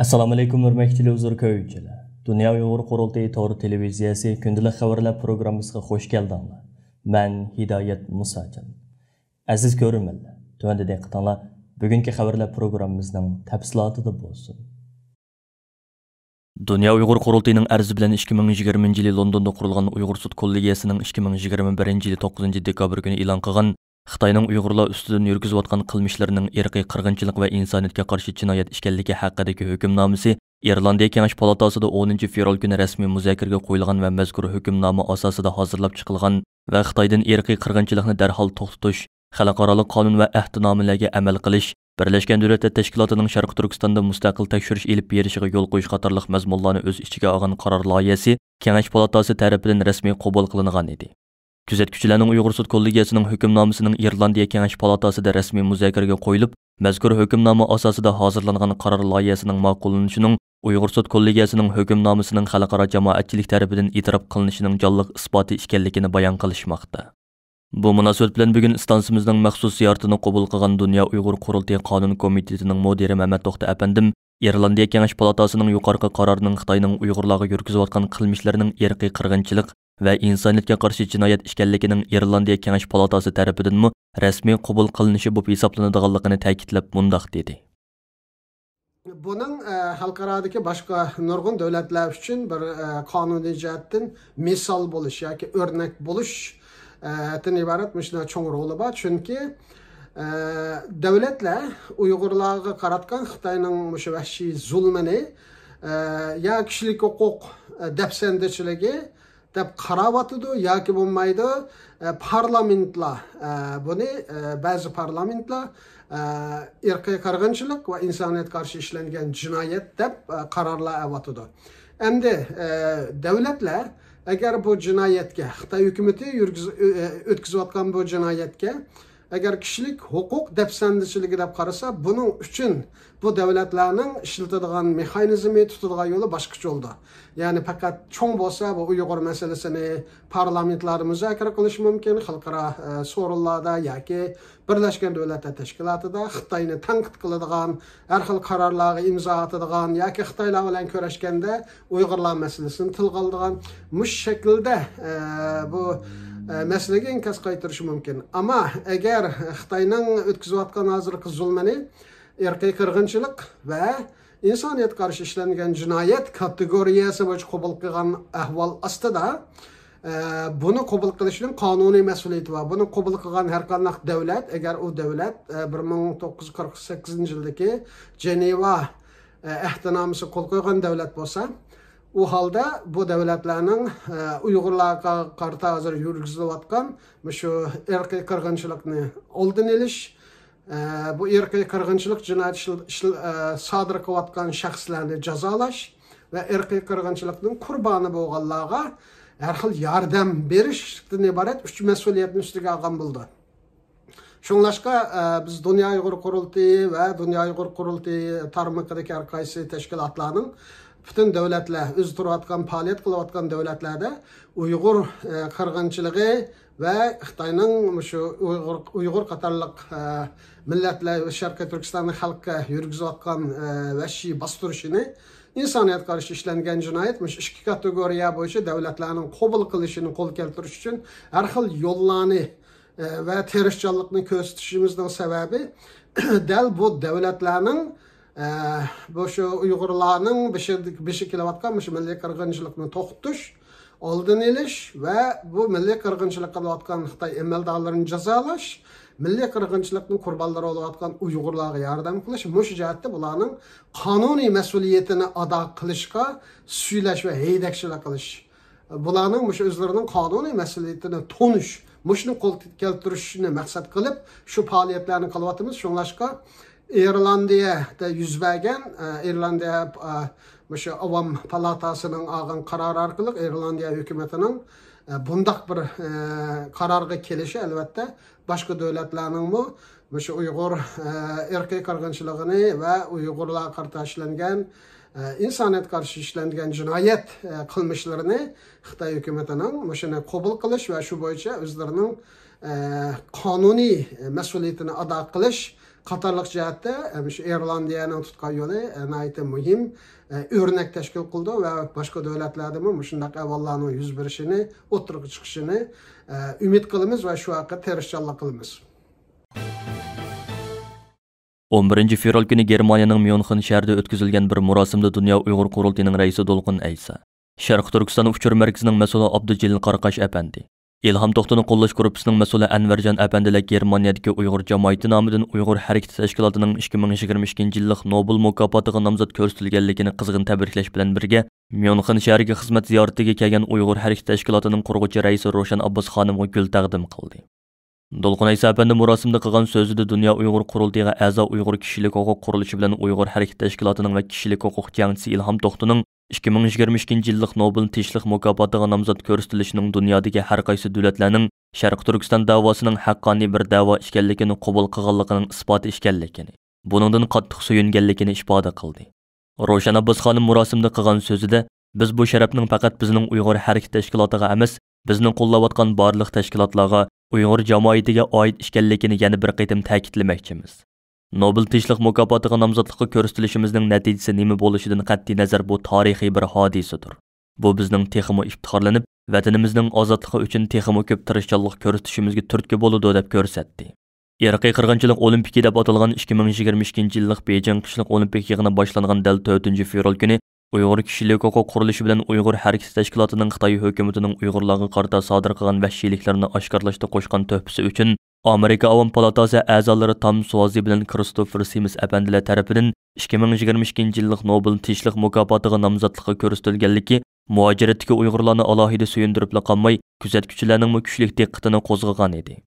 Assalomu alaykum hurmatli uzr ko'ruvchilar. Dunyo Uyg'ur qurultayi to'g'ri televiziyasi kundalik xabarlar programmasiga xush keldinglar. Men Hidoyat Musajon. Aziz ko'ruvchilar, tuanda diqqatinglar bugungi xabarlar programmamizning tafsilotida bo'lsin. Dunyo Uyg'ur qurultayining arzi bilan 2020-yil Londonda qurilgan Uyg'ur sud kollegiyasining 2021-yil 9-dekabr kuni e'lon qilgan Xitoyning Uyg'urlar ustidan yurgizayotgan qilmishlarining irqiy qirg'inchilik va insoniyatga qarshi jinoyat ishkanligi haqidagi hukmnomasi Irlandiya Kengash palatasida 10-fevral kuni rasmiy muzokaraga qo'yilgan va mazkur hukmnoma asosida hozirlab chiqilgan va Xitoydan irqiy qirg'inchilikni darhol to'xtatish, xalqaro qonun va ahdnomalarga amal qilish, Birleşken Devletler Teşkilatı'nın Şarkı Türkistan'da müstakil tekşürüş elip berişiga yo'l qo'yish qatorliq mazmunlarni o'z ichiga olgan qaror loyihasi Kengash palatasi tarafidan rasmiy qabul qilingan edi. Kuzatuvchilarning Uyg'ur sud kollegiyasining hukmnomasining Irlandiya Kengash palatasida rasmiy muzokaraga qo'yilib, mazkur hukmnoma asosida hozirlangan qaror loyihasining ma'qullanishining Uyg'ur sud kollegiyasining hukmnomasining xalqaro jamoatchilik tarafidan e'tirof qilinishining jonliq isboti ekanligini bayon qilishmoqda. Bu munosabat bilan bugun stansimizning maxsus ziyoratini qabul qilgan Dunyo Uyg'ur qurultayi qonun komitetining mudiri Mehmet To'xta apandim Irlandiya Kengash palatasining yuqorqi qarorining Xitoyning Uyg'urlarga yurgizayotgan qilmishlarining irqiy qirg'inchilik va insoniyatga qarshi jinoyat ishkanligining Irlandiya Kengash palatasi tarafidan rasmiy qabul qilinishi bo'lib hisoblanadiganligini ta'kidlab mundaq dedi. Bunun xalqaradagi boshqa nurg'un davlatlar uchun bir qonuniy jihatdan misol bo'lish yoki o'rnak bo'lish ibaret shunday cho'ng roli bor. Chunki davlatlar Uyg'urlarga qaratgan Xitoyning shu vahshiy zulmini ya kishilik huquq dafsandichiligi deb qarayotidi yoki bo'lmaydi parlamentlar buni ba'zi parlamentlar irqiy qirg'inchilik va insoniyatga qarshi ishlangan jinoyat deb qarorlar avatidi. Endi davlatlar agar bu jinoyatga Xitoy hukumati o'tkazayotgan bu jinoyatga agar kishilik huquq dafsandichiligi deb qarasa, buning uchun bu davlatlarning ishlatadigan mexanizmi tutadigan yo'li boshqacha bo'ldi. Ya'ni faqat cho'ng bo'lsa bu Uyg'ur masalasini parlamentlarda muzokara qilish mumkin, xalqaro so'rovlarda yoki Birleşken Devletler Teşkilatı'da Xitoyni tanqid qiladigan, har xil qarorlarga imzo atadigan yoki Xitoylar bilan ko'rishganda Uyg'urlar masalasini tilga oladigan mush shaklda bu meseleге inkaz qaytirishi mumkin. Ama eğer Xitoyning o'tkazayotgan hozirgi zulmini irqiy qirg'inchilik va insoniyat qarshi ishlangan jinoyat kategoriyasi bo'yicha qabul qilgan ahvol ostida buni qabul qilishning qonuniy mas'uliyati va buni qabul qilgan har qanday davlat, agar u davlat 1948-yildagi Jeneva ahdnomasiga qo'l qo'ygan davlat bo'lsa, u holda bu davlatlarning Uyg'urlarga qarshi hozir yurgizilayotgan shu irqiy qirg'inchilikni oldini olish, bu irqiy qirg'inchilik jinoyat sodir qilayotgan shaxslarni jazolash va irqiy qirg'inchilikning qurboni bo'lganlarga har xil yordam berishdan iborat uch mas'uliyatni ustiga olgan bo'ldi. Shunlashqa biz Dunyo Uyg'ur qurultayi va Dunyo Uyg'ur qurultayi tarmoqidagi har qaysi tashkilotlarning bütün devletler, o'z turayotgan faoliyat qilayotgan davlatlarda Uyg'ur qirg'inchiligi va Xitoyning shu Uyg'ur qatorliq millatlar va Sharqiy Turkistonning xalqqa yurgizayotgan vahshiy bostirishini insoniyatga qarshi ishlangan jinoyat ikki kategoriya bo'yicha davlatlarning qabul qilishini qo'l keltirish uchun har xil yo'llarni va terrorchilikni ko'rsatishimizning sababi dal bu davlatlarning bu şu Uyg'urlarning beshi kelayotgan shu milliy qirg'inchilikni to'xtatish, oldini olish va bu milliy qirg'inchilik qilayotgan Xitoy amaldorlarini jazolash, milliy qirg'inchilikning qurbonlari bo'layotgan Uyg'urlarga yordam qilish, mush jihatda bularning qonuniy mas'uliyatini ado qilishga suylash va haydakchilik qilish. Bularning mush o'zlarining qonuniy mas'uliyatini tonish, mushni qo'l keltirishni maqsad qilib shu faoliyatlarni qilyapmiz. Shunlashqa İrlandiyada yuz bergan Irlandiya shu avam palatasining olgan qarori orqali Irlandiya hukumatining bundaq bir qarorga kelishi albatta boshqa davlatlarning shu Uyg'ur irqiy qirg'inchiligini va Uyg'urlarga qarshi ishlangan insoniyatga qarshi ishlangan jinoyat qilmishlarini Xitoy hukumatining shuni qabul qilish va shu bo'yicha o'zlarining qonuniy mas'uliyatini ado qilish qatarlıq cəhətdə şu İrlandiyanın tutqan yolu nəhayət mühim örnek təşkil qıldı və başqa dövlətlərdə mi şundaq əvvallarının yüz verişini, oturuq çıxışını ümid qılımız və şu haqda tirişçanlıq qılımız. 11 fevral günü Germaniyaning Myunxen shahrida o'tkazilgan bir murosimda Dunyo Uyg'ur qurultiyining raisi Dolqin Aysa, Sharq Turkiston uchur markazining mas'uli Abdujalil Qaraqash apandi, İlham To'xtini qo'llash guruhining mas'uli Anvarjon apandilar Germaniyadagi Uyg'ur jamoati nomidan Uyg'ur harakati tashkilotining 2022-yillik Nobel mukofotiga nomzod ko'rsatilganligini qizg'in tabriklash bilan birga Myunxen shahriga xizmat ziyoratiga kelgan Uyg'ur harakati tashkilotining qurg'uvchi raisi Roshan Abbos xonimga gul taqdim qildi. Dolqin Aysa apandi murosimda qilgan so'zida Dunyo Uyg'ur qurultiyiga a'zo Uyg'ur kishilik huquq qurilishi bilan Uyg'ur harakati tashkilotining va kishilik huquq jangchisi İlham To'xtining 2022-yillik Nobel tinchlik mukofotiga nomzod ko'rsatilishining dunyodagi har qaysi davlatlarning Sharq Turkiston davosining haqqoniy bir da'vo ekanligini qabul qilganligining isboti ekanligini, buningdan qattiq suyunganligini ifoda qildi. Roshan Abbos xonim murosimda qilgan so'zida biz bu sharafning faqat bizning Uyg'ur harakati tashkilotiga emas, bizning qo'llayotgan barliq tashkilotlarga, Uyg'ur jamoatiga oid ekanligini yana bir qaytim ta'kidlamoqchimiz. Nobel tinchlik mukofotiga nomzodlikqa ko'rsatilishimizning natijasi nima bo'lishidan qat'iy nazar bu tarixiy bir hodisadir. Bu bizning texmo iftixorlanib, vatanimizning ozodligi uchun texmo ko'p tirishchanlik ko'rsatishimizga turtki bo'ladi deb ko'rsatdi. Irqiy qirg'inchilik olimpiki deb atalgan 2022-yillik Beijing qishliq olimpik yig'ini boshlangan dal 4-fevral kuni Uyg'ur kishilik huquq qurilishi bilan Uyg'ur harakati tashkilotining Xitoy hukumatining Uyg'urlarga qarata sodir qilgan vahshiyliklarni oshkorlashda qo'shgan tuhfasi uchun Amerika Avom palatasi a'zolari Tom Suozzi bilan Christopher Sims apandilar tarafidan 2022-yillik Nobel tinchlik mukofotiga nomzodlikqa ko'rsatilganligi muhojiratdagi Uyg'urlarni alohida suyundirib qolmay, kuzatuvchilarning kuchli diqqatini qo'zg'agan edi.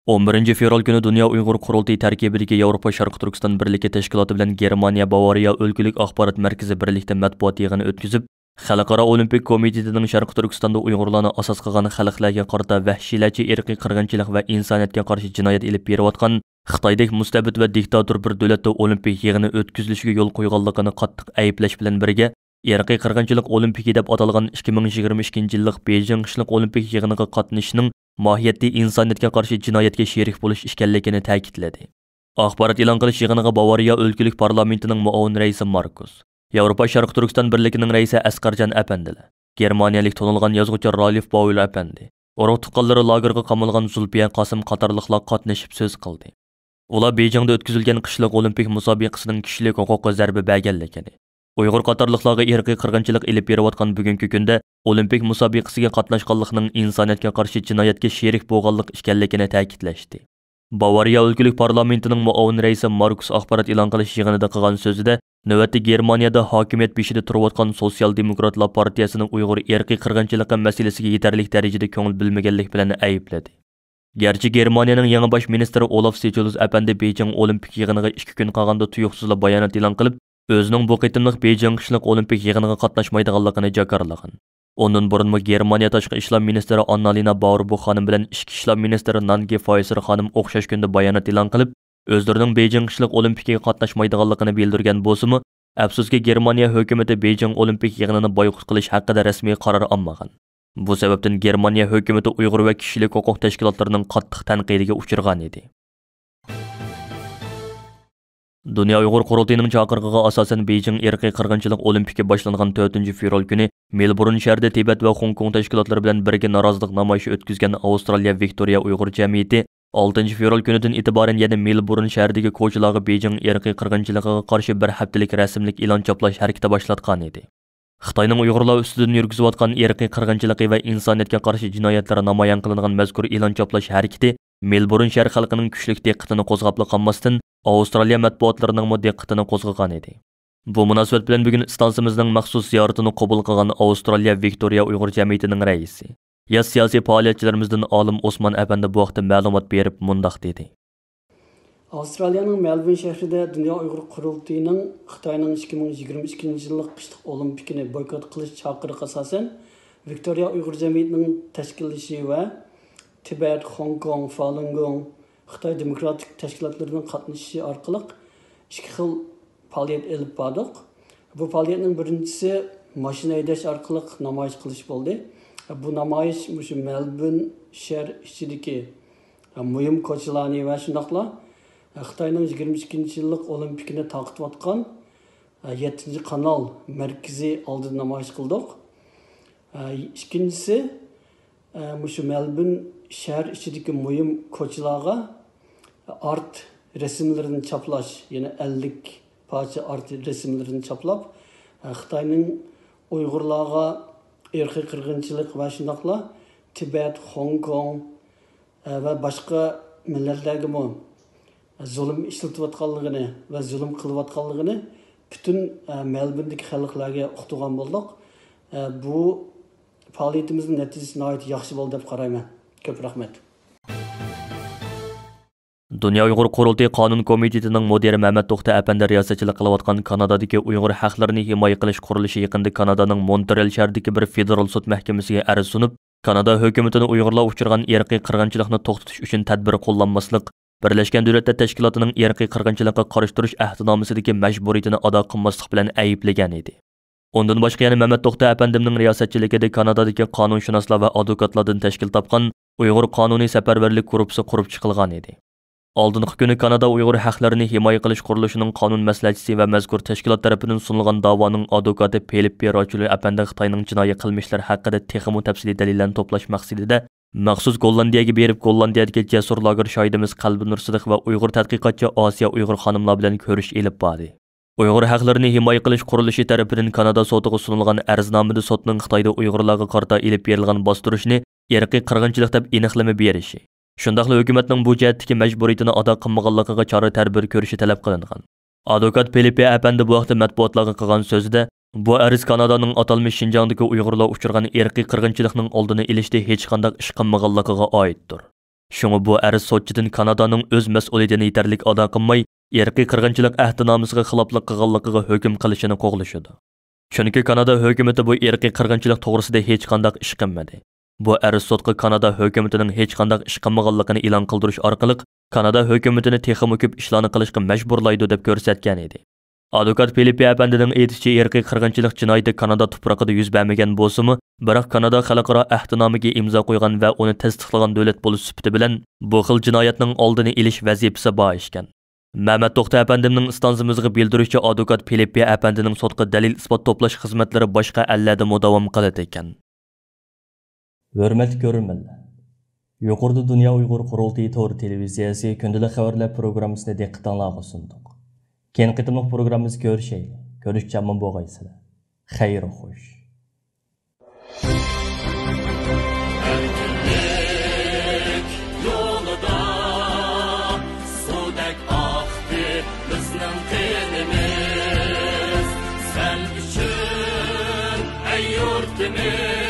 11 fevral günü Dünya Uyghur Qurultayı tarkibidagi Yevropa Sharq Turkiston birligi tashkiloti bilan Germaniya Bavariya o'lkalik axborot markazi birlikda matbuot yig'ini o'tkazib, Xalqaro Olimpik komitetining Sharq Turkistonda Uyg'urlarni asos qilgan xalqlarga qarata vahshiylarcha irqiy qirg'inchilik va insoniyatga qarshi jinoyat ilib berayotgan Xitoydek mustabid va diktator bir davlatda olimpik yig'ini o'tkazilishiga yo'l qo'yganligini qattiq ayiblash bilan birga irqiy qirg'inchilik olimpiki deb atalgan 2022-yillik Beijing qishliq olimpik yig'iniga qatnashishning mohiyatli insoniyatga qarshi jinoyatga sherik bo'lish ekanligini ta'kidladi. Axborot e'lon qilish yig'iniga Bavariya o'lkalik parlamentining muavin raisi Markus, Yevropa Sharq Turkiston birligining raisi Asqarjon apandilar, Germaniyalik tonilgan yozuvchi Ralif Bauil apandi, urug' tuqqanlari lagerga qamalgan Zulfiya Qosim qatorliqlar qatnashib so'z qildi. Ular Beijingda o'tkazilgan qishliq olimpik musobaqasining kishilik huquqiga zarba berganligini, Uyg'ur qatorliqlarga irqiy qirg'inchilik ilib berayotgan bugungi kunda olimpik musobaqasiga qatnashganlikning insoniyatga qarshi jinoyatga sherik bo'lganlik ekanligini ta'kidlashdi. Bavariya o'lkalik parlamentining muavin raisi Markus axborot e'lon qilish yig'inida qilgan so'zida navbatda Germaniyada hokimiyat beshida turayotgan Sosyal Demokratlar partiyasining Uyg'ur irqiy qirg'inchiligi masalasiga yetarli darajada ko'ngil bilmaganlik bilan aybladi. Gerçi Germaniyaning yangi bosh ministri Olaf Scholz apandi Beijing olimpik yig'iniga 2 kun qolganda tuyuqsizla bayonot e'lon qilib, o'zining bu qitimliq Beijing qishliq olimpik yig'iniga qatnashmaydiganligini jakarlagan. Ondan burunmi Germaniya tashqi ishlar ministri Annalena Baerbock xonim bilan ichki ishlar ministri Nange Faeser xonim o'xshash kunda bayonot e'lon qilib, o'zlarining Beijing qishliq olimpikiga qatnashmaydiganligini bildirgan bo'lsa-mu, afsuski Germaniya hukumatı Beijing olimpik yig'inini boykot qilish haqida rasmiy qaror olmagan. Bu sababdan Germaniya hukumatı Uyg'ur va kishilik huquq tashkilotlarining qattiq tanqidiga uchirgan edi. Dünya Uyg'ur qurultayining chaqirig'iga asosan Beijing irqiy qirg'inchilik olimpiki boshlangan 4-fevral kuni Melbourne shahrida Tibet va Hong Kong tashkilotlari bilan birga norozilik namoyishi o'tkazgan Avstraliya Victoria Uyg'ur jamiyati 6-fevral kunidan e'tiboran yana Melbourne shahridagi ko'chalarga Beijing irqiy qirg'inchiligiga qarshi bir haftalik rasmlik e'lon choplash harakati boshlatgan edi. Xitoyning Uyg'urlar ustidan yurgizayotgan irqiy qirg'inchiligi va insoniyatga qarshi jinoyatlari namoyon qilingan mazkur e'lon choplash harakati Melbourne shahar xalqining kuchli diqqatini qo'zg'ab qolmasdan Avstraliya matbuotlarining diqqatini qo'zg'agan edi. Bu munosabat bilan bugun stansimizning maxsus ziyoratini qabul qilgan Avstraliya Victoria Uyg'ur jamiyatining raisi, yosh siyosiy faoliyatchilarimizdan Olim Osman apandi bu vaqtda ma'lumot berib mundaq dedi. Avstraliyaning Melbourne shahrida Dunyo Uyg'ur qurultayining Xitoyning 2022-yillik qishliq olimpikini boykot qilish chaqirig'iga asosan Victoria Uyg'ur jamiyatining tashkillashi va Tibet, Hong Kong, Falun Gong Xitoy demokratik tashkilotlarining qatnashishi orqali ikki xil faoliyat olib bordik. Bu faoliyatning birinchisi mashina haydash orqali namoyish qilish bo'ldi. Bu namoyish Melbourne shahar ichidagi mühim koçlarını ve şundakla Xitayning 22 yıllık olimpikini taqib atqan 7. kanal merkezi aldığını namoyish qildik. İkincisi şu Melbourne şehir içindeki mühim koçlarga art resimlerini çaplaş, yani 50 parça art resimlerini çaplap Xitayning Uyg'urlarga irqiy qirg'inchilik va shundaqla Tibet, Hong Kong ve başka milletlerge zulüm işletivatqanligini ve zulüm qilivatqanligini bütün Melbourne'deki xalqlarga uqtirgan boldik. Bu faaliyetimizin neticesi nəhayət yaxşı oldu deb qarayman. Köp rahmet. Dünya Uyghur Qurultayı Qanun Komitetining mudiri Mehmet To'xta apandi riyosatchilik qilayotgan Kanadadagi Uyg'ur haqlarini himoya qilish qurilishi yaqinda Kanadaning Montreal shahridagi bir federal sud mahkamasiga arz sunib, Kanada hukumatini Uyg'urlar uchirgan irqiy qirg'inchilikni to'xtatish uchun tadbir qo'llanmaslik, Birleşken Devletler Teşkilatı'nın irqiy qirg'inchilikqa qarshi turish ahdnomasidagi majburiyatini ado qilmaslik bilan ayblagan edi. Ondan başqa yana Mehmet To'xta apandimning riyosatchiligida Kanadadagi qonunshunoslar va advokatlardan tashkil topgan Uyg'ur qonuniy safarbarlik guruhi qurib chiqilgan edi. Oldingi kuni Kanada Uyg'ur haqlarini himoya qilish qurilishining qonun maslahatchisi va mazkur tashkilot tarafidan sunilgan da'voning advokati Felipe Rochuli apandi Xitoyning jinoiy qilmishlar haqida texnik tafsiliy dalillarni to'plash maqsadida maxsus Gollandiyaga berib Gollandiyadagi jasur lager shohidimiz Qalbinur Sidiq va Uyg'ur tadqiqotchi Osiyo Uyg'ur xonimlar bilan ko'rish elib bordi. Uyg'ur haqlarini himoya qilish qurilishi tarafidan Kanada sotiga sunilgan arznomada sotning Xitoyda Uyg'urlarga qarata elib berilgan bostirishni irqiy qirg'inchilik deb aniqlama berishi, shundaqla hukumatning bu jihatdagi majburiyatini ado qilmaganligiga chora-tadbir ko'rishi talab qilingan. Advokat Felipe apandi bu vaqtda matbuotlarga qilgan so'zida bu arz Kanadaning atalmış Şinjandagi Uyg'urlar uchirgan irqiy qirg'inchilikning oldini olishda hech qanday ish qilmaganligiga oiddir. Shunga bu arz sotchidan Kanadaning o'z mas'uliyatini yetarli ado qilmay, irqiy qirg'inchilik ahdnomasiga xiloflik qilganligiga hukm qilishini qo'g'lashadi. Chunki Kanada hukumati bu irqiy qirg'inchilik to'g'risida hech qanday ish qilmadi. Bu arz sotqa Kanada hukumatining hech qanday ish qilmaganligini e'lon qildirish orqali Kanada hukumatini texnik ko'p ishlarni qilishga majburlaydi deb ko'rsatgan edi. Advokat Felipe apandining aytishicha irqiy qirg'inchilik jinoyati Kanada tuprog'ida yuz bermagan bo'lsa-mu, biroq Kanada xalqaro ahdnomaga imzo qo'ygan va uni tasdiqlagan davlat bo'lish sifati bilan bu xil jinoyatning oldini olish vazifasi bor ekan. Mehmet To'xta apandimning istansimizga bildirishicha advokat Felipe apandining sudga dalil isbot to'plash xizmatlari boshqa allarda davom qiladi ekan. Hurmatli ko'ruvchilar, yuqorida Dunyo Uyg'ur Qurultayı to'r televiziyasi kundalik xabarlar programmasini diqqatingizga sundik. Keyin qitimliq programmamizni ko'rishaylik. Ko'rishchami bo'lgaysizlar. Xayr xo'sh. Yolda sudek aktı bizning qinimiz. Sen üçün ey yurtimiz